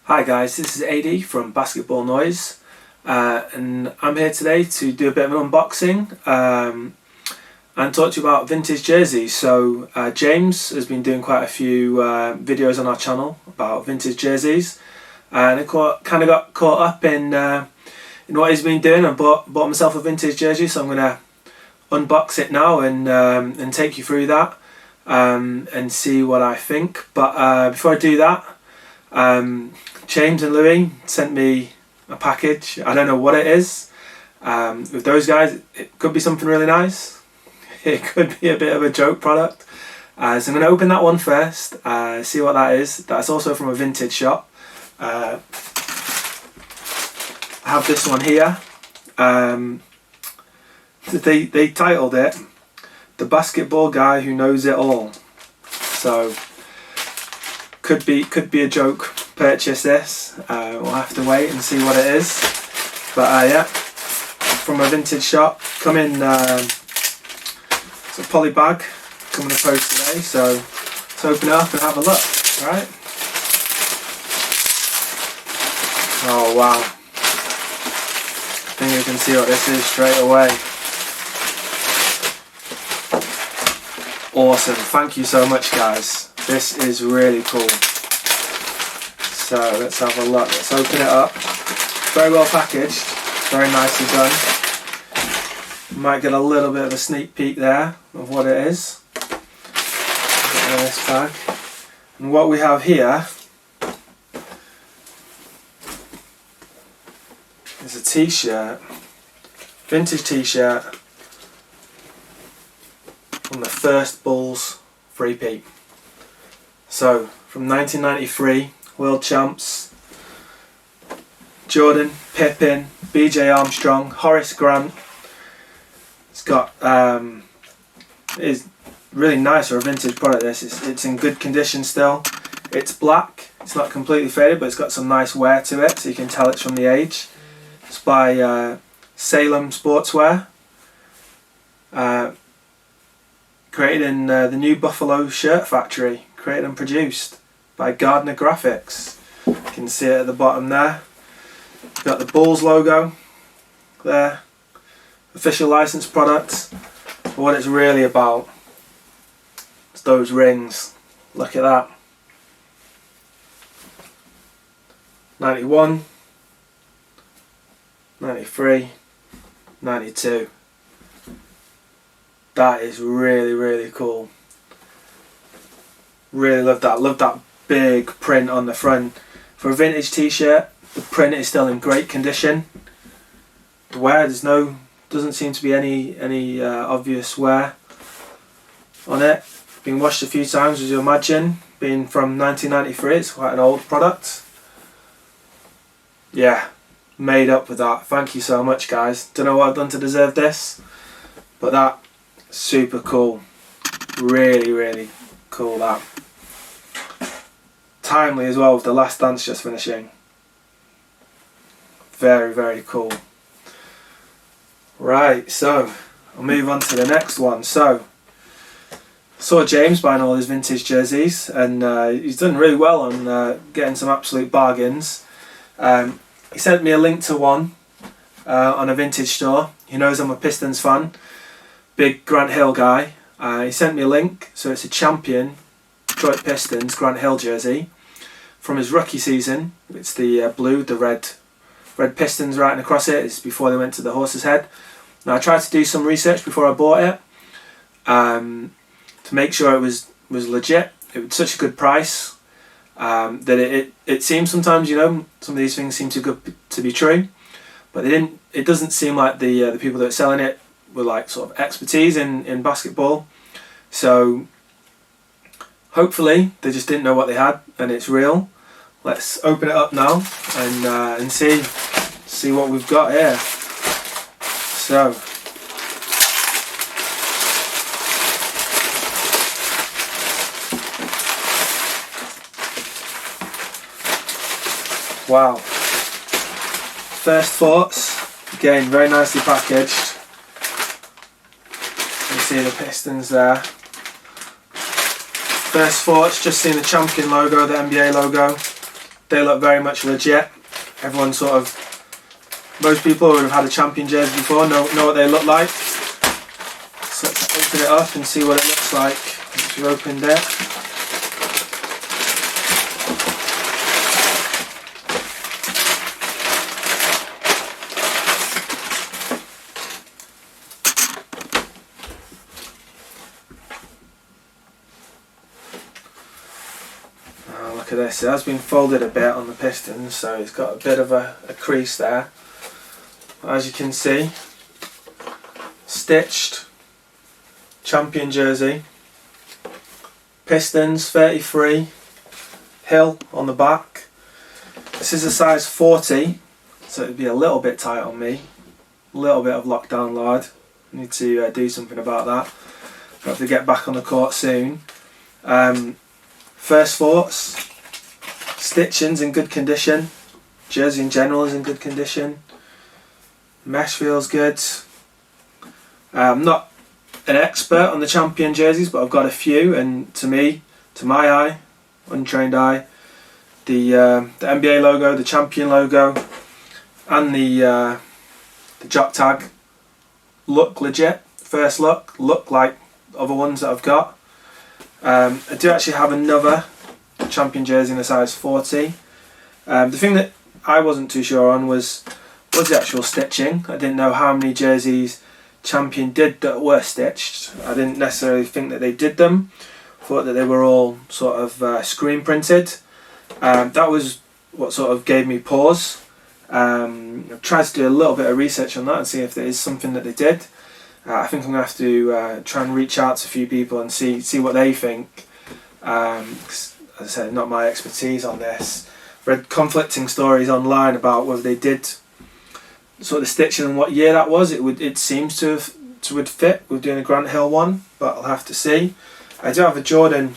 Hi guys, this is AD from Basketball Noise, and I'm here today to do a bit of an unboxing and talk to you about vintage jerseys. So James has been doing quite a few videos on our channel about vintage jerseys, and I kind of got caught up in what he's been doing and bought myself a vintage jersey. So I'm going to unbox it now and take you through that and see what I think. But before I do that, James and Louis sent me a package. I don't know what it is. With those guys, it could be something really nice. It could be a bit of a joke product. So I'm going to open that one first, see what that is. That's also from a vintage shop. I have this one here. They titled it "The Basketball Guy Who Knows It All." So could be a joke purchase this. We'll have to wait and see what it is. But yeah, from a vintage shop. Come in it's a poly bag coming in the post today, so let's open it up and have a look. Alright. Oh wow. I think you can see what this is straight away. Awesome, thank you so much guys. This is really cool. So let's have a look, let's open it up. Very well packaged, very nicely done. Might get a little bit of a sneak peek there of what it is. Get this bag. And what we have here is a t-shirt, vintage t-shirt from the first Bulls 3-peat. So from 1993, World Champs, Jordan, Pippen, BJ Armstrong, Horace Grant. It's got it is really nice for a vintage product. It's in good condition still. It's black. It's not completely faded, but it's got some nice wear to it, so you can tell it's from the age. It's by Salem Sportswear. Created in the New Buffalo Shirt Factory. Created and produced by Gardner Graphics. You can see it at the bottom there. You've got the Bulls logo there. Official licensed product. But what it's really about is those rings. Look at that. 91, 93, 92. That is really, really cool. Really love that. Love that big print on the front. For a vintage t-shirt, the print is still in great condition. The wear, doesn't seem to be any obvious wear on it. Been washed a few times, as you imagine. Being from 1993, it's quite an old product. Yeah, made up with that. Thank you so much, guys. Don't know what I've done to deserve this, but that super cool. Really, really cool that. Timely as well with The Last Dance just finishing. Very, very cool. Right, so I'll move on to the next one. So saw James buying all his vintage jerseys, and he's done really well on getting some absolute bargains. He sent me a link to one on a vintage store. He knows I'm a Pistons fan, big Grant Hill guy. He sent me a link, so it's a champion Detriot Pistons Grant Hill jersey from his rookie season. It's the blue, the red Pistons writing across it. It's before they went to the Horse's Head. Now I tried to do some research before I bought it to make sure it was legit. It was such a good price that it seems sometimes, you know, some of these things seem too good to be true, but they didn't. It doesn't seem like the people that are selling it were like sort of expertise in basketball. So hopefully they just didn't know what they had and it's real. Let's open it up now and see what we've got here. So wow. First thoughts, again very nicely packaged. You can see the Pistons there. First thoughts, just seeing the champion logo, the NBA logo. They look very much legit. Everyone most people who have had a champion jersey before know what they look like. So let's open it up and see what it looks like once we've opened it. Look at this, it has been folded a bit on the Pistons, so it's got a bit of a crease there. As you can see, stitched champion jersey, Pistons 33, Hill on the back. This is a size 40, so it'd be a little bit tight on me, a little bit of lockdown lard. Need to do something about that. I'll have to get back on the court soon. First thoughts, stitching's in good condition, jersey in general is in good condition, mesh feels good. I'm not an expert on the champion jerseys, but I've got a few, and to my eye, untrained eye, the NBA logo, the champion logo, and the jock tag look legit. First look like other ones that I've got. I do actually have another champion jersey in a size 40. The thing that I wasn't too sure on was the actual stitching. I didn't know how many jerseys champion did that were stitched. I didn't necessarily think that they did them. Thought that they were all sort of screen printed. That was what sort of gave me pause. I've tried to do a little bit of research on that and see if there is something that they did. I think I'm going to have to try and reach out to a few people and see what they think. 'Cause, as I said, not my expertise on this. Read conflicting stories online about whether they did sort of stitching and what year that was. It seems to would fit with doing a Grant Hill one, but I'll have to see. I do have a Jordan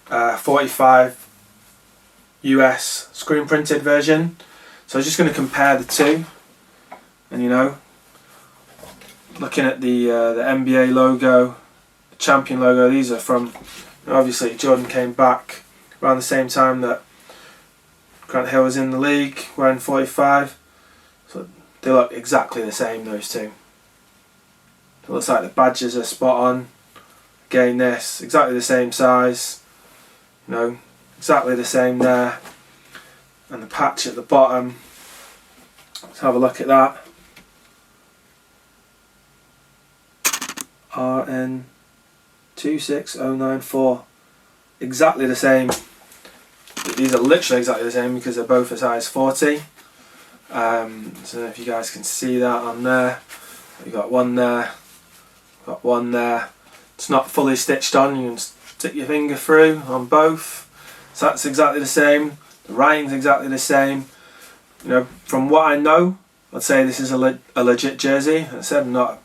45 US screen printed version, so I was just going to compare the two, and looking at the NBA logo, the champion logo, these are from, obviously Jordan came back around the same time that Grant Hill was in the league wearing 45, so they look exactly the same, those two. It looks like the badges are spot on. Again, this, exactly the same size, exactly the same there, and the patch at the bottom, let's have a look at that. RN26094, exactly the same. These are literally exactly the same because they're both a size 40. So if you guys can see that on there, you got one there, got one there. It's not fully stitched on, you can stick your finger through on both, so that's exactly the same. The writing's exactly the same. From what I know, I'd say this is a legit jersey. As I said, I'm not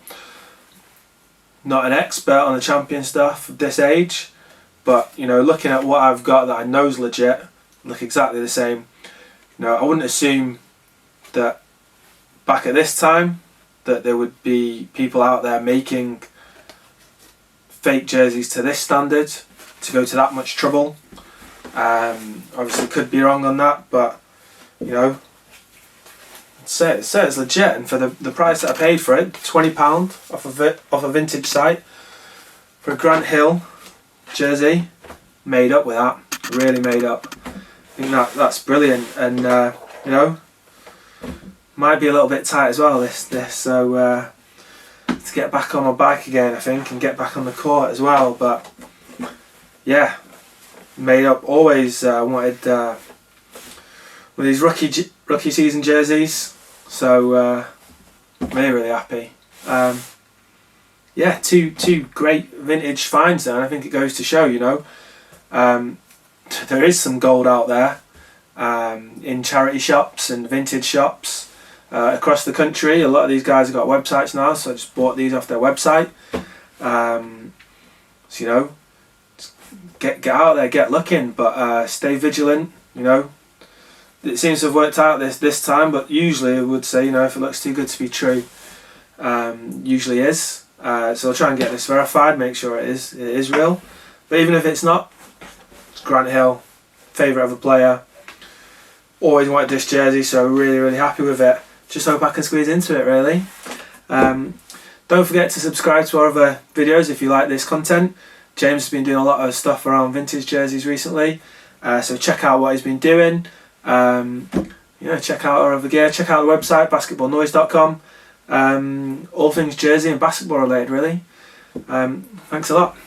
an expert on the champion stuff of this age, but looking at what I've got that I know is legit, look exactly the same. I wouldn't assume that back at this time that there would be people out there making fake jerseys to this standard to go to that much trouble. Obviously could be wrong on that, but say it's legit, and for the price that I paid for it, £20 off a vintage site for a Grant Hill jersey, made up with that, really made up. I think that's brilliant, and might be a little bit tight as well this so to get back on my bike again, I think, and get back on the court as well. But yeah, made up. Always wanted with these rookie season jerseys, so really happy. Yeah, two great vintage finds there, and I think it goes to show, there is some gold out there in charity shops and vintage shops across the country. A lot of these guys have got websites now, so I just bought these off their website. So get out there, get looking, but stay vigilant. It seems to have worked out this time, but usually I would say, if it looks too good to be true, usually is. So I'll try and get this verified, make sure it is real. But even if it's not, it's Grant Hill, favourite of a player. always wanted this jersey, so really happy with it. Just hope I can squeeze into it, really. Don't forget to subscribe to our other videos if you like this content. James has been doing a lot of stuff around vintage jerseys recently, so check out what he's been doing. Check out our other gear. Check out the website, basketballnoise.com. All things jersey and basketball related, really. Thanks a lot.